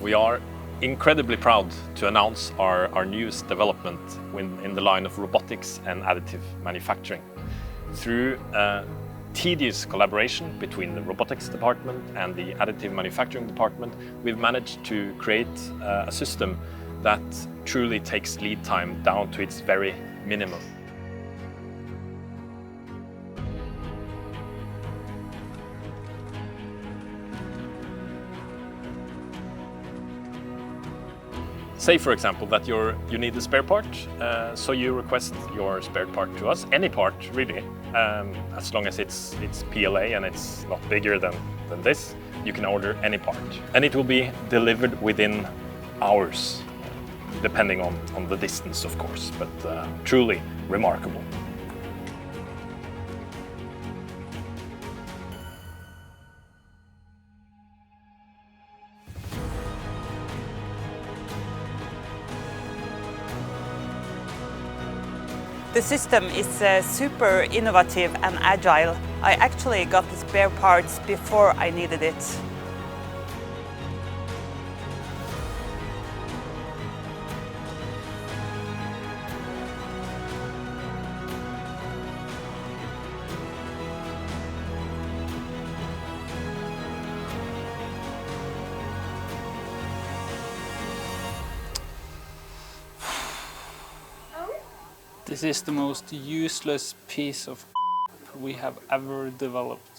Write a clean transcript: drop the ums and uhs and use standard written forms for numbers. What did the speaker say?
We are incredibly proud to announce our newest development in the line of robotics and additive manufacturing. Through a tedious collaboration between the robotics department and the additive manufacturing department, we've managed to create a system that truly takes lead time down to its very minimum. Say, for example, that you need a spare part, so you request your spare part to us, any part really, as long as it's PLA and it's not bigger than this, you can order any part. And it will be delivered within hours, depending on the distance, of course, but truly remarkable. The system is super innovative and agile. I actually got the spare parts before I needed it. This is the most useless piece of we have ever developed.